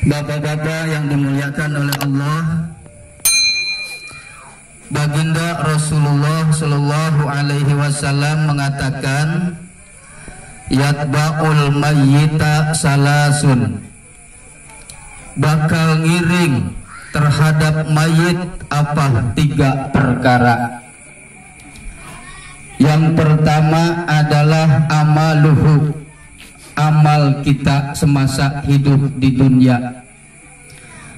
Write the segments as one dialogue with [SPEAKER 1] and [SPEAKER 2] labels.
[SPEAKER 1] Bapak-bapak yang dimuliakan oleh Allah, Baginda Rasulullah Shallallahu Alaihi Wasallam mengatakan, yatba'ul mayyita salasun, bakal ngiring terhadap mayit apa 3 perkara. Yang pertama adalah amaluhu, amal kita semasa hidup di dunia,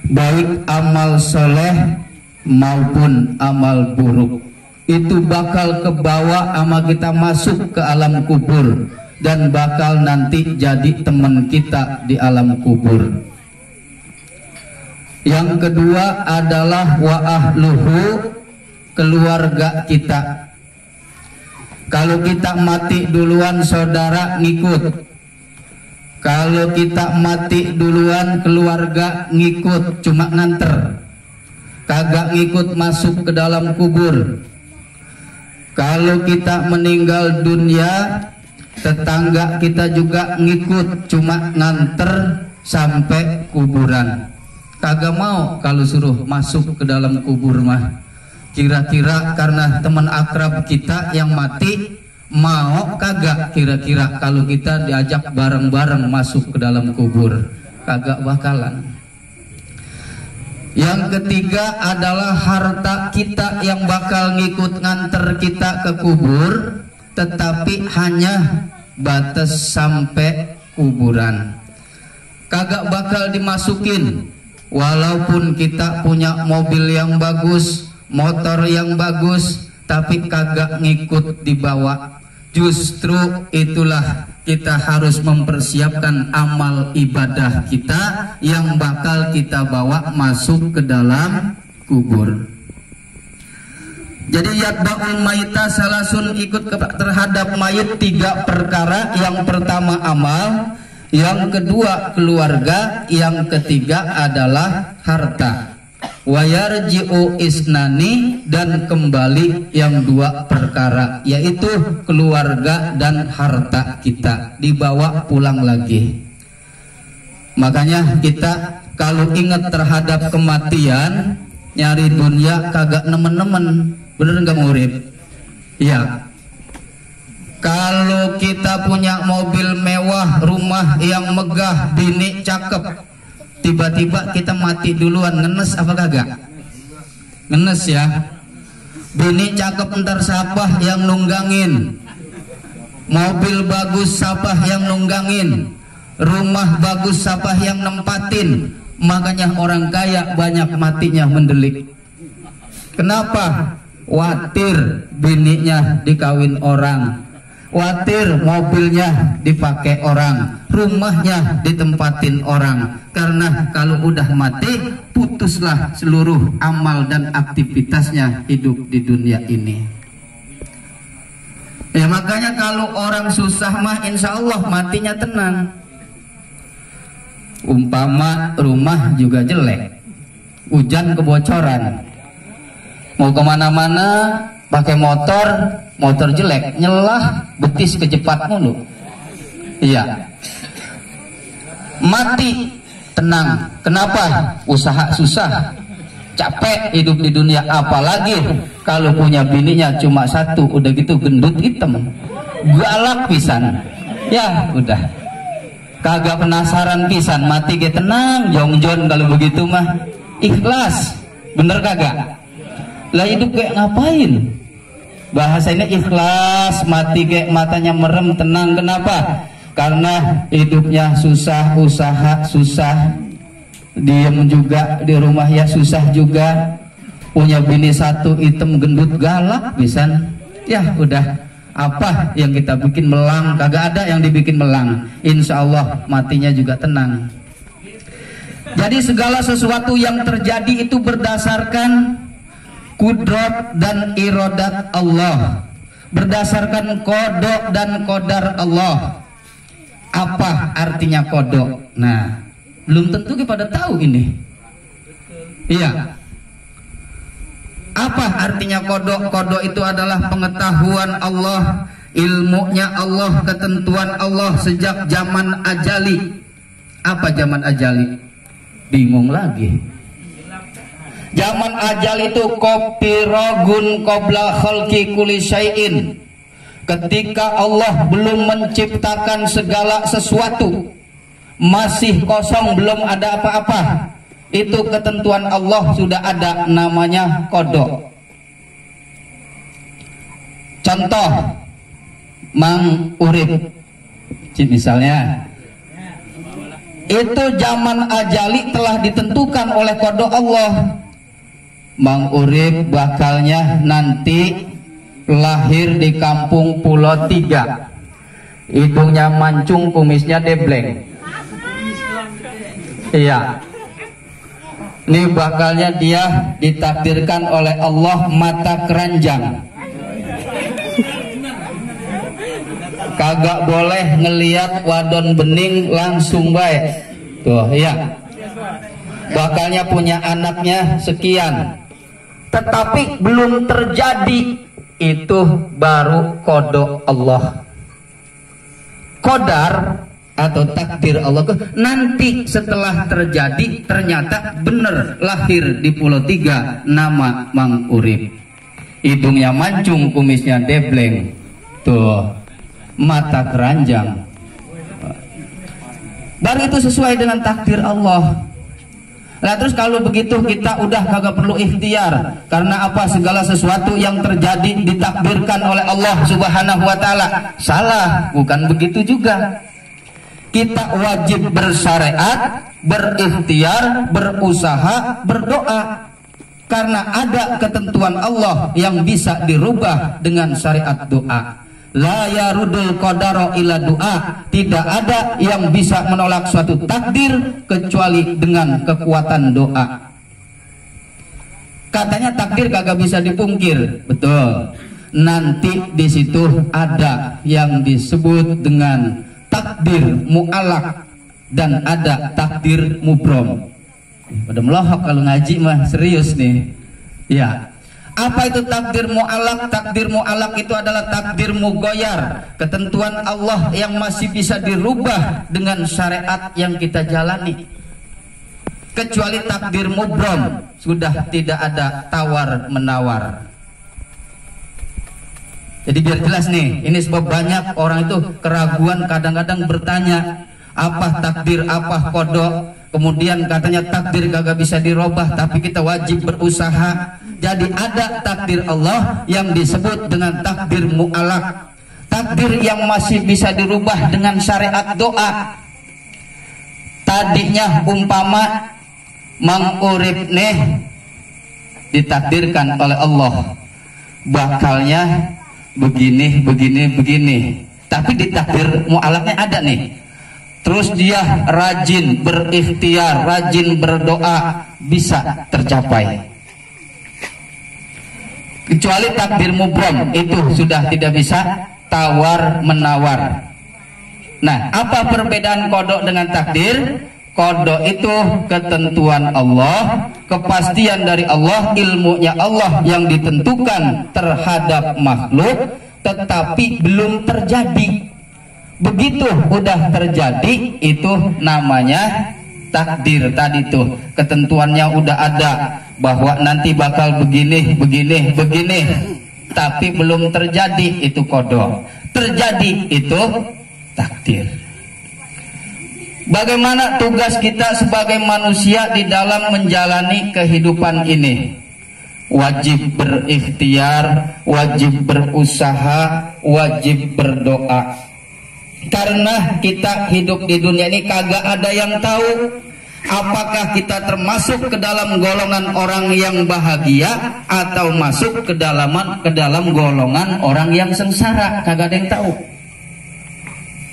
[SPEAKER 1] baik amal soleh maupun amal buruk, itu bakal kebawa sama kita masuk ke alam kubur dan bakal nanti jadi teman kita di alam kubur. Yang kedua adalah wa ahluhu, keluarga kita. Kalau kita mati duluan, saudara ngikut. Kalau kita mati duluan, keluarga ngikut, cuma nganter, kagak ngikut masuk ke dalam kubur. Kalau kita meninggal dunia, tetangga kita juga ngikut, cuma nganter sampai kuburan. Kagak mau kalau suruh masuk ke dalam kubur mah. Kira-kira karena teman akrab kita yang mati, mau kagak kira-kira kalau kita diajak bareng-bareng masuk ke dalam kubur? Kagak bakalan. Yang ketiga adalah harta kita yang bakal ngikut nganter kita ke kubur, tetapi hanya batas sampai kuburan, kagak bakal dimasukin. Walaupun kita punya mobil yang bagus, motor yang bagus, tapi kagak ngikut dibawa. Justru itulah kita harus mempersiapkan amal ibadah kita yang bakal kita bawa masuk ke dalam kubur. Jadi yatba'ul mayita salasun, ikut terhadap mayit 3 perkara. Yang pertama amal, yang kedua keluarga, yang ketiga adalah harta. Wayarji'u isnani, dan kembali yang 2 perkara, yaitu keluarga dan harta kita dibawa pulang lagi. Makanya kita kalau ingat terhadap kematian, nyari dunia kagak nemen-nemen, bener nggak murid? Iya. Kalau kita punya mobil mewah, rumah yang megah, bini cakep, tiba-tiba kita mati duluan, ngenes apa kagak? Ngenes ya. Bini cakep ntar siapa yang nunggangin? Mobil bagus siapa yang nunggangin? Rumah bagus siapa yang nempatin? Makanya orang kaya banyak matinya mendelik. Kenapa? Khawatir bininya dikawin orang, khawatir mobilnya dipakai orang, rumahnya ditempatin orang. Karena kalau udah mati, putuslah seluruh amal dan aktivitasnya hidup di dunia ini. Ya makanya kalau orang susah mah insya Allah matinya tenang. Umpama rumah juga jelek, hujan kebocoran, mau kemana-mana pakai motor jelek, nyelah betis kejepat mulu. Iya, mati tenang. Kenapa? Usaha susah, capek hidup di dunia. Apalagi kalau punya bininya cuma 1, udah gitu gendut hitam, galak pisan. Ya udah, kagak penasaran pisan, mati ge tenang, jongjon. Kalau begitu mah ikhlas, bener kagak? Lah hidup kayak ngapain? Bahasanya ikhlas, mati kayak matanya merem, tenang. Kenapa? Karena hidupnya susah, usaha susah, diem juga di rumah ya susah juga, punya bini 1 hitam gendut galak pisan. Ya udah, apa yang kita bikin melang? Kagak ada yang dibikin melang. Insya Allah matinya juga tenang. Jadi segala sesuatu yang terjadi itu berdasarkan kudrat dan irodat Allah, berdasarkan kodok dan kodar Allah. Apa artinya kodok? Nah, belum tentu kita tahu ini. Iya. Apa artinya kodok? Kodok itu adalah pengetahuan Allah, ilmunya Allah, ketentuan Allah sejak zaman ajali. Apa zaman ajali? bingung lagi. Zaman ajal itu kopiragun qabla khalqi kulli syai'in. Ketika Allah belum menciptakan segala sesuatu, masih kosong, belum ada apa-apa, itu ketentuan Allah sudah ada, namanya qada. Contoh Mang Urip misalnya, itu zaman ajali telah ditentukan oleh qada Allah. Mang Urip bakalnya nanti lahir di kampung Pulau 3, hidungnya mancung, kumisnya debleng. Iya, ini bakalnya dia ditakdirkan oleh Allah mata keranjang, kagak boleh ngeliat wadon bening langsung baik tuh. Iya, bakalnya punya anaknya sekian, tetapi belum terjadi, itu baru qada Allah. Qadar atau takdir Allah nanti setelah terjadi, ternyata bener lahir di Pulau 3, nama Mang Urip, hidungnya mancung, kumisnya debleng tuh, mata keranjang. Baru itu sesuai dengan takdir Allah. Nah terus kalau begitu kita udah kagak perlu ikhtiar, karena apa? Segala sesuatu yang terjadi ditakdirkan oleh Allah Subhanahu wa Ta'ala. Salah, bukan begitu juga. Kita wajib bersyariat, berikhtiar, berusaha, berdoa, karena ada ketentuan Allah yang bisa dirubah dengan syariat doa. La yarudul qadara illa doa. Tidak ada yang bisa menolak suatu takdir kecuali dengan kekuatan doa. Katanya takdir kagak bisa dipungkir, betul. Nanti di situ ada yang disebut dengan takdir mu'alaq dan ada takdir mubrom. Pada melohok kalau ngaji mah serius nih. Ya. Apa itu takdir mu'alaq? Takdir mu'alaq itu adalah takdir mugoyar, ketentuan Allah yang masih bisa dirubah dengan syariat yang kita jalani. Kecuali takdir mubrom, sudah tidak ada tawar menawar. Jadi biar jelas nih, ini sebab banyak orang itu keraguan, kadang-kadang bertanya apa takdir, apa qada, kemudian katanya takdir kagak bisa dirubah, tapi kita wajib berusaha. Jadi ada takdir Allah yang disebut dengan takdir mu'alaq, takdir yang masih bisa dirubah dengan syariat doa. Tadinya umpama Mang Urip nih ditakdirkan oleh Allah bakalnya begini, tapi di takdir mu'alaqnya ada nih. Terus dia rajin berikhtiar, rajin berdoa, bisa tercapai. Kecuali takdir mubrom, itu sudah tidak bisa tawar menawar. Nah, apa perbedaan qada dengan takdir? Qada itu ketentuan Allah, kepastian dari Allah, ilmunya Allah yang ditentukan terhadap makhluk, tetapi belum terjadi. Begitu udah terjadi, itu namanya takdir. Tadi tuh ketentuannya udah ada, bahwa nanti bakal begini, tapi belum terjadi, itu qada. Terjadi, itu takdir. Bagaimana tugas kita sebagai manusia di dalam menjalani kehidupan ini? Wajib berikhtiar, wajib berusaha, wajib berdoa. Karena kita hidup di dunia ini kagak ada yang tahu apakah kita termasuk ke dalam golongan orang yang bahagia atau masuk ke dalam golongan orang yang sengsara. Kagak ada yang tahu.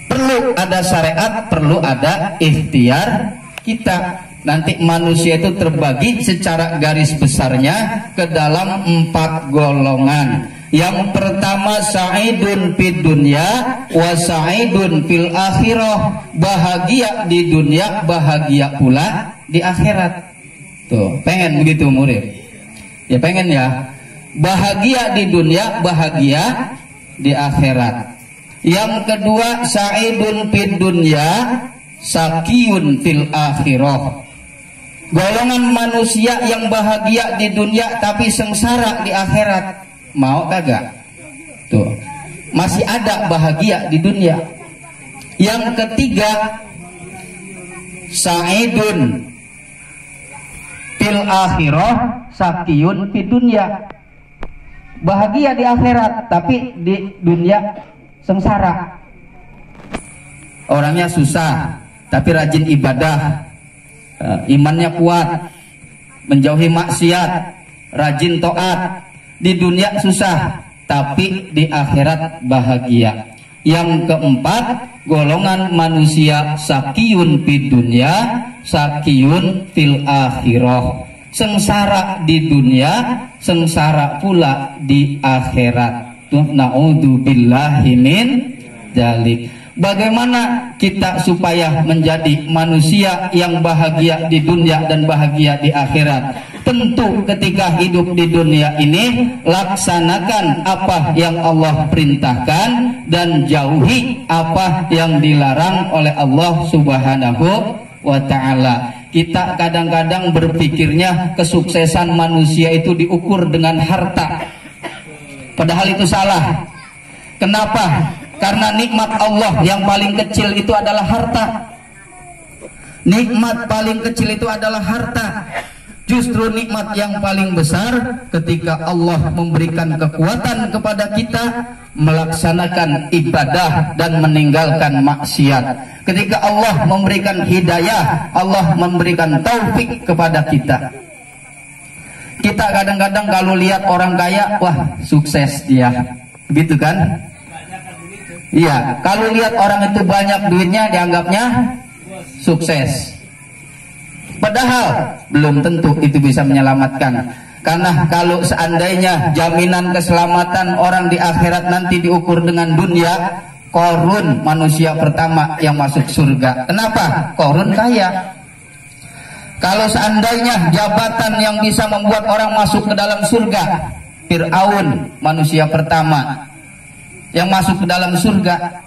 [SPEAKER 1] Perlu ada syariat, perlu ada ikhtiar kita. Nanti manusia itu terbagi secara garis besarnya ke dalam 4 golongan. Yang pertama sa'idun fid dunya wa sa'idun fil akhirah. Bahagia di dunia, bahagia pula di akhirat. Tuh, pengen begitu murid? Ya pengen ya. Bahagia di dunia, bahagia di akhirat. Yang kedua sa'idun fid dunya, sakiyun fil akhirah. Golongan manusia yang bahagia di dunia tapi sengsara di akhirat, mau kagak? Tuh, masih ada bahagia di dunia. Yang ketiga, sa'idun fil akhirah sakiyun fid dunya. Bahagia di akhirat tapi di dunia sengsara. Orangnya susah tapi rajin ibadah, imannya kuat, menjauhi maksiat, rajin taat. Di dunia susah tapi di akhirat bahagia. Yang keempat, golongan manusia sakiyun fid dunya, sakiyun fil akhirah. Sengsara di dunia, sengsara pula di akhirat. Na'udzubillahi min dzalik. Bagaimana kita supaya menjadi manusia yang bahagia di dunia dan bahagia di akhirat? Tentu ketika hidup di dunia ini, laksanakan apa yang Allah perintahkan dan jauhi apa yang dilarang oleh Allah Subhanahu wa ta'ala. Kita kadang-kadang berpikirnya kesuksesan manusia itu diukur dengan harta, padahal itu salah. Kenapa? Karena nikmat Allah yang paling kecil itu adalah harta. Nikmat paling kecil itu adalah harta. Justru nikmat yang paling besar ketika Allah memberikan kekuatan kepada kita melaksanakan ibadah dan meninggalkan maksiat. Ketika Allah memberikan hidayah, Allah memberikan taufik kepada kita. Kita kadang-kadang kalau lihat orang kaya, wah sukses dia, gitu kan? Iya, kalau lihat orang itu banyak duitnya dianggapnya sukses. Padahal belum tentu itu bisa menyelamatkan. Karena kalau seandainya jaminan keselamatan orang di akhirat nanti diukur dengan dunia, Qarun manusia pertama yang masuk surga. Kenapa? Qarun kaya. Kalau seandainya jabatan yang bisa membuat orang masuk ke dalam surga, Fir'aun manusia pertama yang masuk ke dalam surga.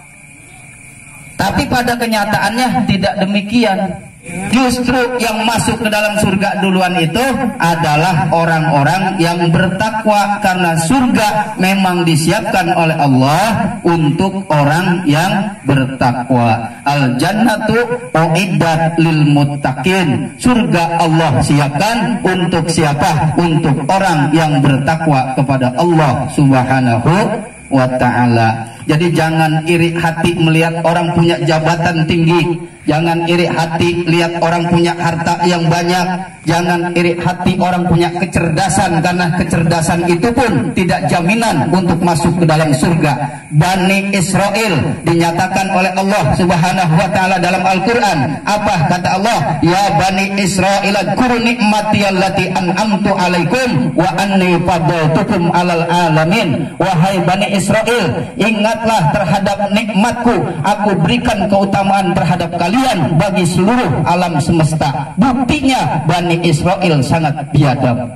[SPEAKER 1] Tapi pada kenyataannya tidak demikian. Justru yang masuk ke dalam surga duluan itu adalah orang-orang yang bertakwa, karena surga memang disiapkan oleh Allah untuk orang yang bertakwa. Al jannatu uiddat lil muttaqin. Surga Allah siapkan untuk siapa? Untuk orang yang bertakwa kepada Allah Subhanahu wa ta'ala. Jadi jangan iri hati melihat orang punya jabatan tinggi, jangan iri hati lihat orang punya harta yang banyak, jangan iri hati orang punya kecerdasan, karena kecerdasan itu pun tidak jaminan untuk masuk ke dalam surga. Bani Israel dinyatakan oleh Allah Subhanahu wa ta'ala dalam Al-Quran. Apa kata Allah? Ya Bani Israel adkuru ni'mati allati an'amtu alaikum wa anni faddaltukum alal alamin. Wahai Bani Israel, ingatlah terhadap nikmatku, aku berikan keutamaan terhadap kalian bagi seluruh alam semesta. Buktinya Bani Israel sangat biadab.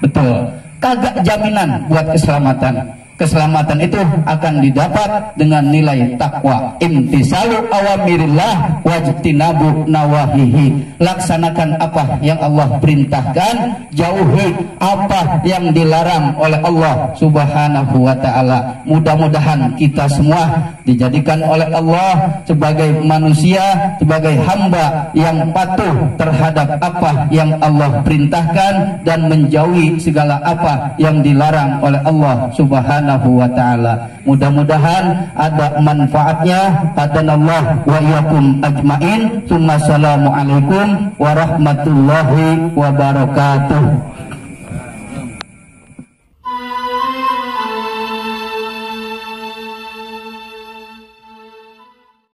[SPEAKER 1] Betul, kagak jaminan buat keselamatan. Keselamatan itu akan didapat dengan nilai takwa. Imtisalu awamirillah wajtinabu nawahihi. Laksanakan apa yang Allah perintahkan, jauhi apa yang dilarang oleh Allah Subhanahu wa ta'ala. Mudah-mudahan kita semua dijadikan oleh Allah sebagai manusia, sebagai hamba yang patuh terhadap apa yang Allah perintahkan dan menjauhi segala apa yang dilarang oleh Allah Subhanahu wa ta'ala. Mudah-mudahan ada manfaatnya. Hadanallah wa iyyakum ajmain. Assalamualaikum warahmatullahi wabarakatuh.